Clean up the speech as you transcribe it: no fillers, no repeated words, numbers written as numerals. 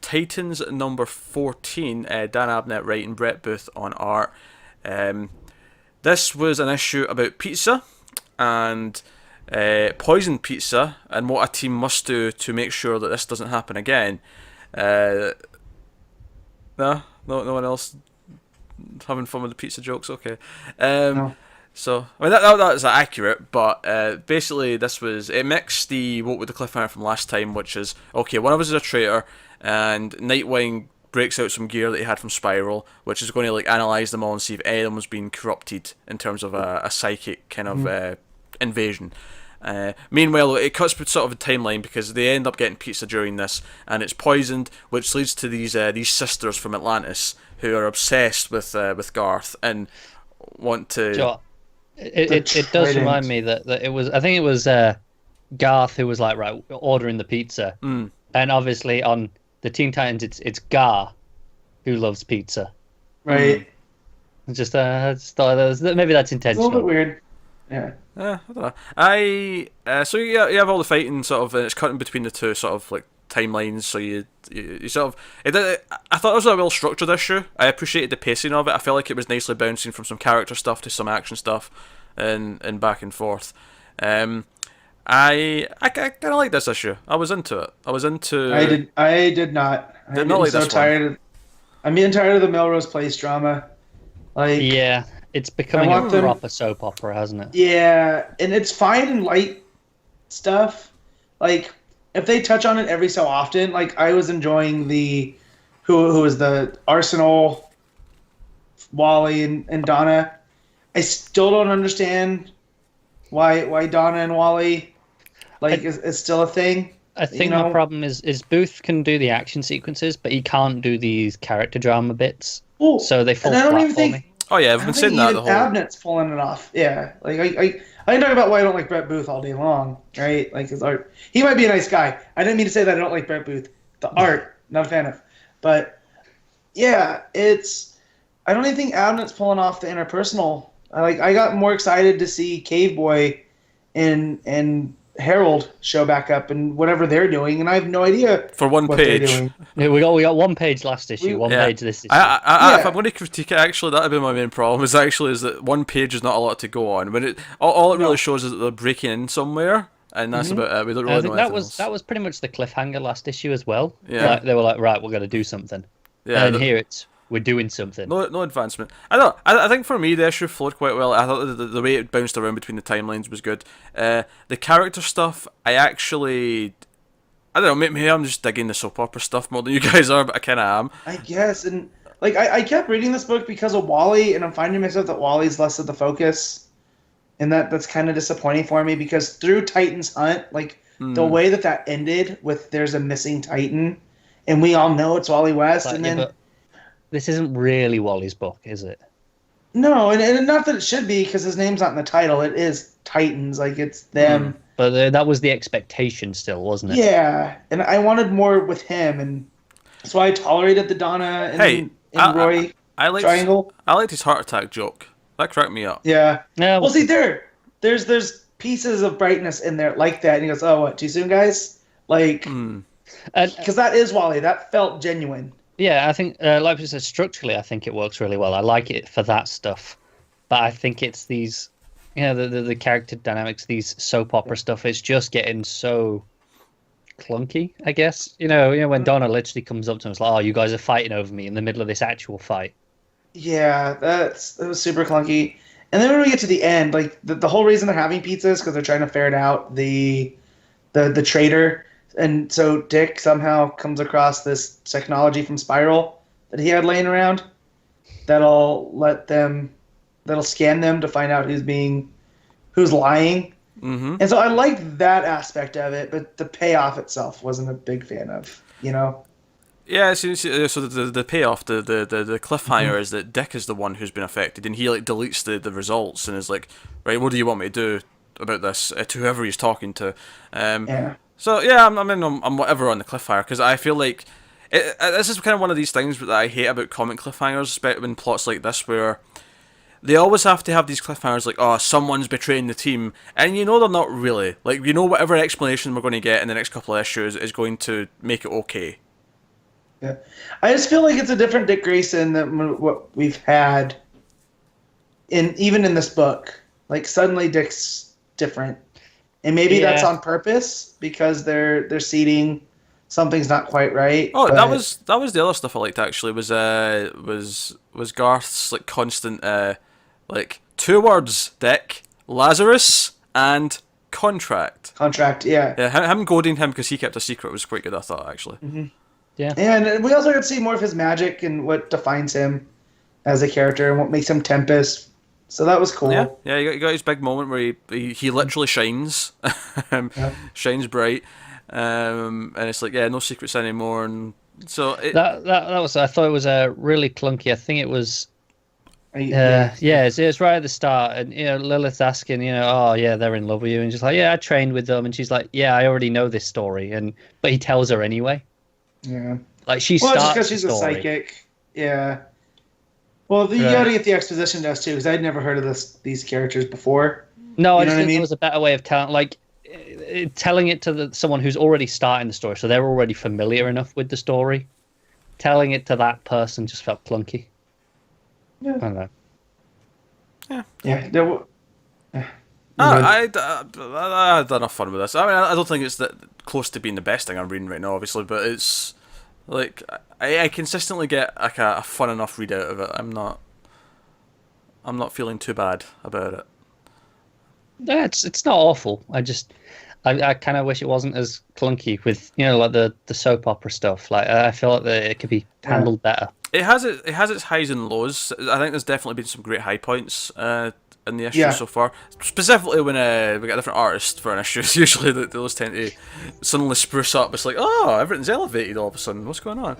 Titans number 14, Dan Abnett writing, Brett Booth on art. This was an issue about pizza and poisoned pizza and what a team must do to make sure that this doesn't happen again. No one else having fun with the pizza jokes. Okay. No. So I mean that's accurate, but basically it mixed what with the cliffhanger from last time, which is okay. One of us is a traitor, and Nightwing breaks out some gear that he had from Spiral, which is going to like analyze them all and see if any of them was being corrupted in terms of a psychic kind of invasion. Meanwhile, it cuts sort of a timeline because they end up getting pizza during this, and it's poisoned, which leads to these sisters from Atlantis who are obsessed with Garth and want to. Sure. It does remind me that it was, I think it was Garth who was like, right, ordering the pizza, and obviously on the Teen Titans it's Gar who loves pizza, Right. I just thought maybe that's It's a intentional. little bit weird. Yeah. I don't know. So you have all the fighting sort of, and it's cutting between the two sort of like timelines. So you sort of I thought it was a well structured issue. I appreciated the pacing of it. I felt like it was nicely bouncing from some character stuff to some action stuff, and back and forth. I kind of like this issue. I was into it. I did not. Did not like so this tired. I'm getting tired of the Melrose Place drama. Like, Yeah, it's becoming I a want them- proper soap opera, hasn't it? yeah, and it's fine in light stuff. Like, if they touch on it every so often, like I was enjoying the who was the Arsenal, Wally and Donna. I still don't understand why Donna and Wally is still a thing. I think You know? my problem is Booth can do the action sequences, but he can't do these character drama bits. Well, So they fall and I don't flat even for think me. Oh yeah, I've I been don't saying think that the even whole. Abnett's pulling it off. Yeah, like I can talk about why I don't like Brett Booth all day long, right? Like his art, he might be a nice guy. I didn't mean to say that I don't like Brett Booth. The art, not a fan of, but yeah, I don't even think Abnett's pulling off the interpersonal. I got more excited to see Cave Boy and Harold show back up and whatever they're doing, and I have no idea For one what they're page. doing. Yeah, we got one page last issue, one Yeah. page this issue. If Yeah. I'm going to critique it, actually, that'd be my main problem. Is that one page is not a lot to go on. When all it really shows is that they're breaking in somewhere, and that's about it. We don't really I know think anything else. that was pretty much the cliffhanger last issue as well. Yeah. Like, they were like, right, we're going to do something. Yeah, And here we're doing something. no advancement. I think for me the issue flowed quite well. I thought the way it bounced around between the timelines was good. The character stuff, I don't know. Maybe I'm just digging the soap opera stuff more than you guys are, but I kind of am. I guess, and like I kept reading this book because of Wally, and I'm finding myself that Wally's less of the focus, and that's kind of disappointing for me because through Titan's Hunt, like the way that ended with there's a missing Titan, and we all know it's Wally West, Like, and yeah, then but this isn't really Wally's book, is it? no, and not that it should be because his name's not in the title. It is Titans, like it's them. But that was the expectation still, wasn't it? Yeah, and I wanted more with him, and that's why I tolerated the Donna and Roy I liked triangle. I liked his heart attack joke. That cracked me up. Yeah. Yeah, Well, see, there's pieces of brightness in there like that, and he goes, "Oh, what? Too soon, guys?" Like, and, because that is Wally. That felt genuine. yeah, I think, like I said, structurally, I think it works really well. I like it for that stuff, but I think it's these, the character dynamics, these soap opera stuff. It's just getting so clunky, I guess. When Donna literally comes up to him, it's like, "Oh, you guys are fighting over me in the middle of this actual fight." Yeah, that was super clunky. And then when we get to the end, like the whole reason they're having pizza is because they're trying to ferret out the traitor. And so Dick somehow comes across this technology from Spiral that he had laying around that'll scan them to find out who's lying. Mm-hmm. And so I liked that aspect of it, but the payoff itself wasn't a big fan of. Yeah, so the payoff, the cliffhanger is that Dick is the one who's been affected, and he like deletes the results and is like, right, what do you want me to do about this to whoever he's talking to? Yeah. So yeah, I'm whatever on the cliffhanger because I feel like this is kind of one of these things that I hate about comic cliffhangers, especially in plots like this where they always have to have these cliffhangers like, oh, someone's betraying the team, and they're not really. Like, whatever explanation we're going to get in the next couple of issues is going to make it okay. Yeah, I just feel like it's a different Dick Grayson than what we've had even in this book. Like suddenly Dick's different, and maybe that's Yeah. on purpose because they're seeding something's not quite right. Oh, but that was the other stuff I liked actually. Was Garth's like constant like 2 words, Dick, Lazarus, and contract. contract, yeah. Yeah, him goading him because he kept a secret was quite good. I thought actually. Yeah. And we also get to see more of his magic and what defines him as a character and what makes him Tempest. So that was cool. Yeah. You got his big moment where he literally shines, Yeah. shines bright, and it's like no secrets anymore, and so That was, I thought it was really clunky. I think it was Yeah. it's right at the start, and Lilith's asking, oh yeah, they're in love with you, and she's like, yeah, I trained with them, and she's like, yeah, I already know this story, but he tells her anyway. Yeah. Like she Well, just starts because the she's a story. psychic. Yeah. Well, you Right. gotta get the exposition desk too, because I'd never heard of these characters before. No, I You know just what I think mean? there was a better way of telling it to someone who's already starting the story, so they're already familiar enough with the story. Telling it to that person just felt clunky. Yeah. I don't know. Yeah. There were- I had enough fun with this. I mean, I don't think it's that close to being the best thing I'm reading right now, obviously, but it's like I consistently get like a fun enough read out of it. I'm not feeling too bad about it. Yeah, it's not awful. I kind of wish it wasn't as clunky with like the soap opera stuff. Like I feel like it could be handled better. It has its highs and lows. I think there's definitely been some great high points in the issue Yeah. so far. Specifically when we get a different artist for an issue. Usually those tend to suddenly spruce up. It's like, oh, everything's elevated all of a sudden. What's going on?